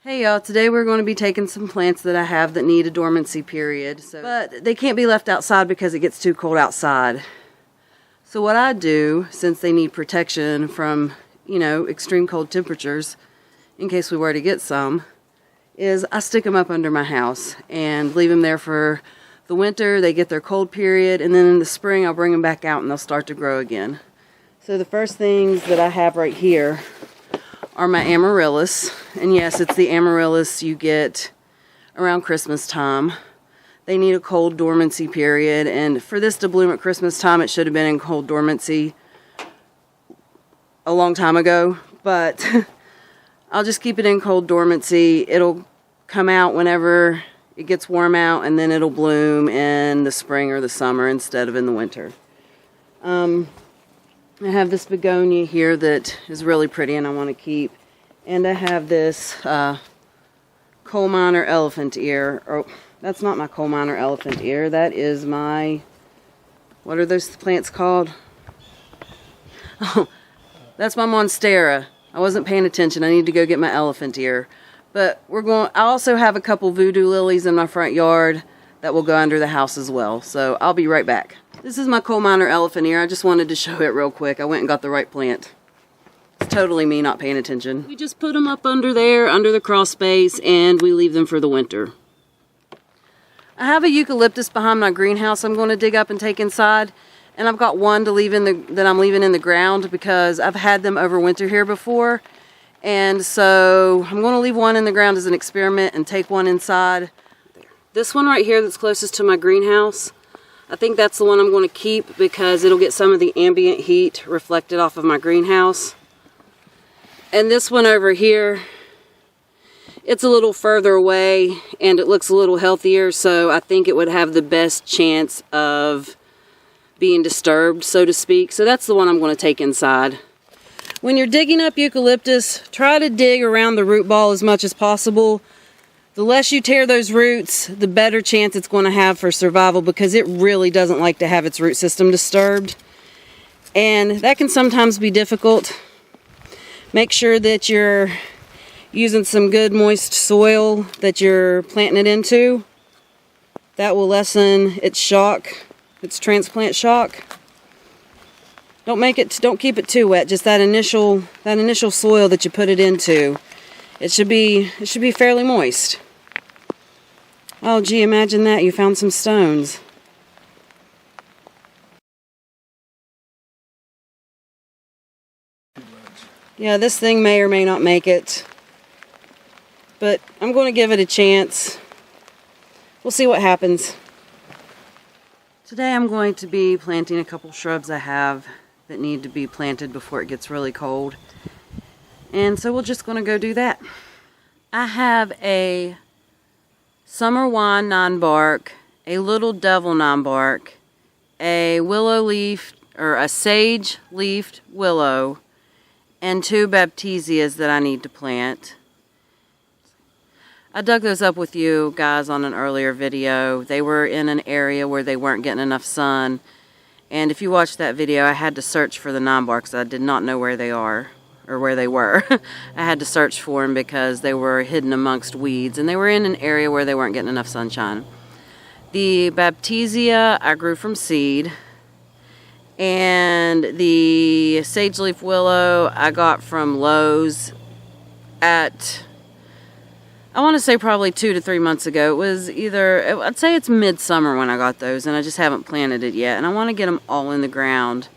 Hey y'all, today we're going to be taking some plants that I have that need a dormancy period. But they can't be left outside because it gets too cold outside. So what I do, since they need protection from, extreme cold temperatures, in case we were to get some, is I stick them up under my house and leave them there for the winter. They get their cold period, and then in the spring I'll bring them back out and they'll start to grow again. So the first things that I have right here are my amaryllis, and yes, it's the amaryllis you get around Christmas time. They need a cold dormancy period, and for this to bloom at Christmas time, it should have been in cold dormancy a long time ago, but I'll just keep it in cold dormancy. It'll come out whenever it gets warm out, and then it'll bloom in the spring or the summer instead of in the winter. I have this begonia here that is really pretty and I want to keep. And I have this coal miner elephant ear. Oh, that's not my coal miner elephant ear. That is my... What are those plants called? Oh, that's my monstera. I wasn't paying attention. I need to go get my elephant ear. But I also have a couple voodoo lilies in my front yard that will go under the house as well. So I'll be right back. This is my coal miner elephant ear. I just wanted to show it real quick. I went and got the right plant. It's totally me not paying attention. We just put them up under there, under the crawl space, and we leave them for the winter. I have a eucalyptus behind my greenhouse I'm going to dig up and take inside. And I've got one to leave that I'm leaving in the ground because I've had them overwinter here before. And so I'm going to leave one in the ground as an experiment and take one inside. This one right here that's closest to my greenhouse, I think that's the one I'm going to keep because it'll get some of the ambient heat reflected off of my greenhouse. And this one over here, it's a little further away and it looks a little healthier, so I think it would have the best chance of being disturbed, so to speak. So that's the one I'm going to take inside. When you're digging up eucalyptus, try to dig around the root ball as much as possible. The less you tear those roots, the better chance it's going to have for survival because it really doesn't like to have its root system disturbed. And that can sometimes be difficult. Make sure that you're using some good moist soil that you're planting it into. That will lessen its shock, its transplant shock. Don't keep it too wet, just that initial soil that you put it into. It should be fairly moist. Oh gee, imagine that, you found some stones. Yeah, this thing may or may not make it. But I'm going to give it a chance. We'll see what happens. Today I'm going to be planting a couple shrubs I have that need to be planted before it gets really cold. And so we're just going to go do that. I have a summer wine 9-bark, a little devil 9-bark, a willow leaf, or a sage leafed willow, and 2 Baptisias that I need to plant. I dug those up with you guys on an earlier video. They were in an area where they weren't getting enough sun. And if you watched that video, I had to search for the 9-barks. I did not know where they are. Or where they were. I had to search for them because they were hidden amongst weeds and they were in an area where they weren't getting enough sunshine. The Baptisia I grew from seed, and the sage leaf willow I got from Lowe's at, I want to say probably 2 to 3 months ago. It was I'd say it's midsummer when I got those, and I just haven't planted it yet, and I want to get them all in the ground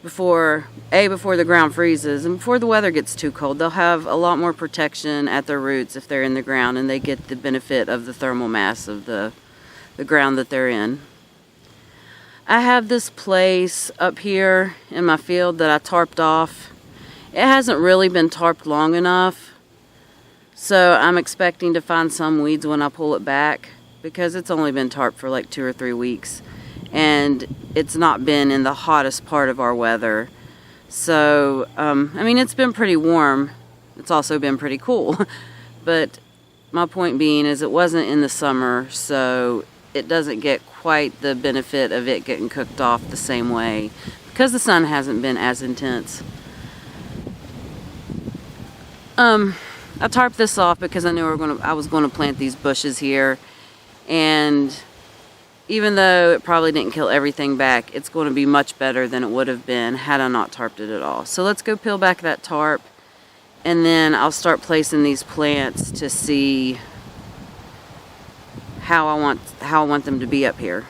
before the ground freezes and before the weather gets too cold. They'll have a lot more protection at their roots if they're in the ground and they get the benefit of the thermal mass of the ground that they're in. I have this place up here in my field that I tarped off. It hasn't really been tarped long enough, so I'm expecting to find some weeds when I pull it back because it's only been tarped for like 2 or 3 weeks. And it's not been in the hottest part of our weather. So, it's been pretty warm. It's also been pretty cool. But my point being is it wasn't in the summer, so it doesn't get quite the benefit of it getting cooked off the same way because the sun hasn't been as intense. I tarped this off because I knew I was gonna plant these bushes here, and even though it probably didn't kill everything back, it's going to be much better than it would have been had I not tarped it at all. So let's go peel back that tarp, and then I'll start placing these plants to see how I want them to be up here.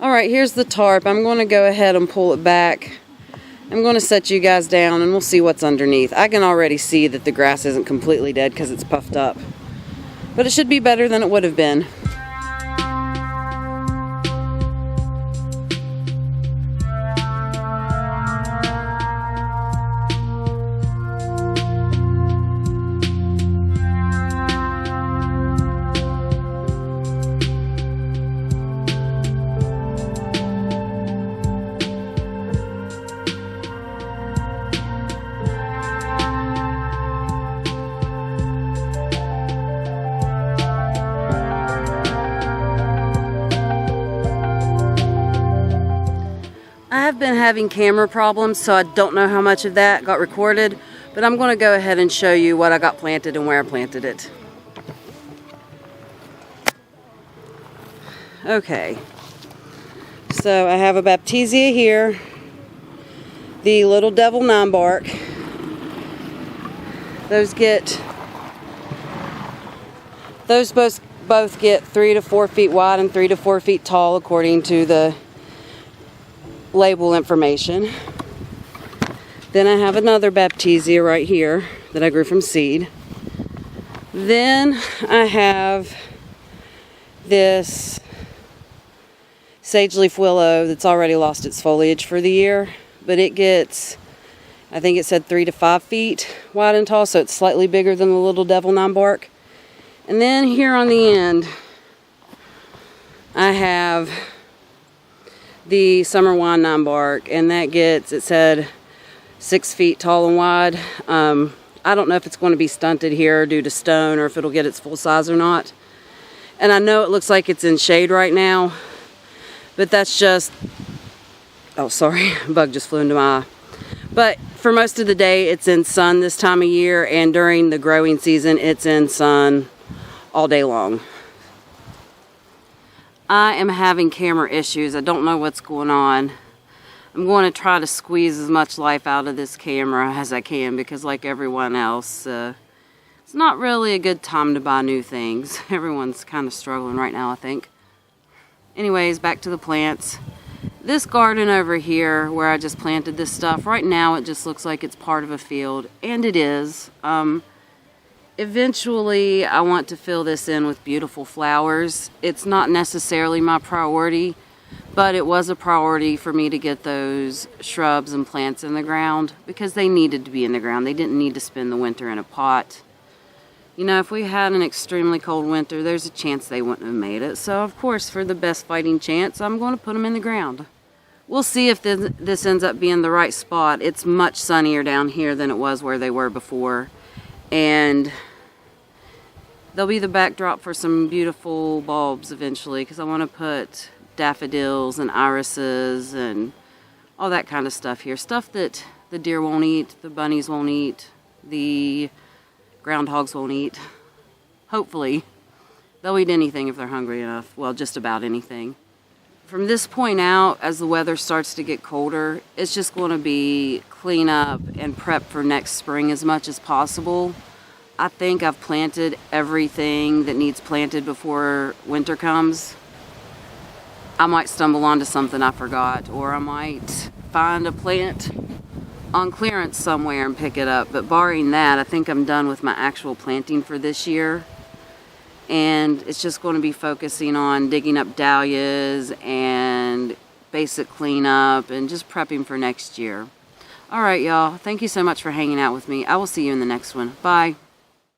All right, here's the tarp. I'm going to go ahead and pull it back. I'm going to set you guys down and we'll see what's underneath. I can already see that the grass isn't completely dead because it's puffed up. But it should be better than it would have been. I've been having camera problems, so I don't know how much of that got recorded, but I'm going to go ahead and show you what I got planted and where I planted it. Okay, so I have a Baptisia here, the Little Devil 9-bark. Those both get 3 to 4 feet wide and 3 to 4 feet tall according to the label information. Then I have another Baptisia right here that I grew from seed. Then I have this sage leaf willow that's already lost its foliage for the year, but it gets, I think it said 3 to 5 feet wide and tall, so it's slightly bigger than the Little Devil 9-bark. And then here on the end I have the Summer Wine 9-bark, and that gets, it said 6 feet tall and wide. I don't know if it's going to be stunted here due to stone or if it'll get its full size or not. And I know it looks like it's in shade right now, but that's just, oh sorry, a bug just flew into my eye. But for most of the day it's in sun this time of year, and during the growing season it's in sun all day long. I am having camera issues. I don't know what's going on. I'm going to try to squeeze as much life out of this camera as I can, because like everyone else, it's not really a good time to buy new things. Everyone's kind of struggling right now, I think. Anyways, back to the plants. This garden over here where I just planted this stuff, right now it just looks like it's part of a field, and it is. Eventually, I want to fill this in with beautiful flowers. It's not necessarily my priority, but it was a priority for me to get those shrubs and plants in the ground because they needed to be in the ground. They didn't need to spend the winter in a pot. You know, if we had an extremely cold winter, there's a chance they wouldn't have made it. So, of course, for the best fighting chance, I'm going to put them in the ground. We'll see if this ends up being the right spot. It's much sunnier down here than it was where they were before. And they'll be the backdrop for some beautiful bulbs eventually, because I want to put daffodils and irises and all that kind of stuff here. Stuff that the deer won't eat, the bunnies won't eat, the groundhogs won't eat. Hopefully. They'll eat anything if they're hungry enough. Well, just about anything. From this point out, as the weather starts to get colder, it's just going to be clean up and prep for next spring as much as possible. I think I've planted everything that needs planted before winter comes. I might stumble onto something I forgot, or I might find a plant on clearance somewhere and pick it up. But barring that, I think I'm done with my actual planting for this year. And it's just going to be focusing on digging up dahlias and basic cleanup and just prepping for next year. Alright y'all, thank you so much for hanging out with me. I will see you in the next one. Bye.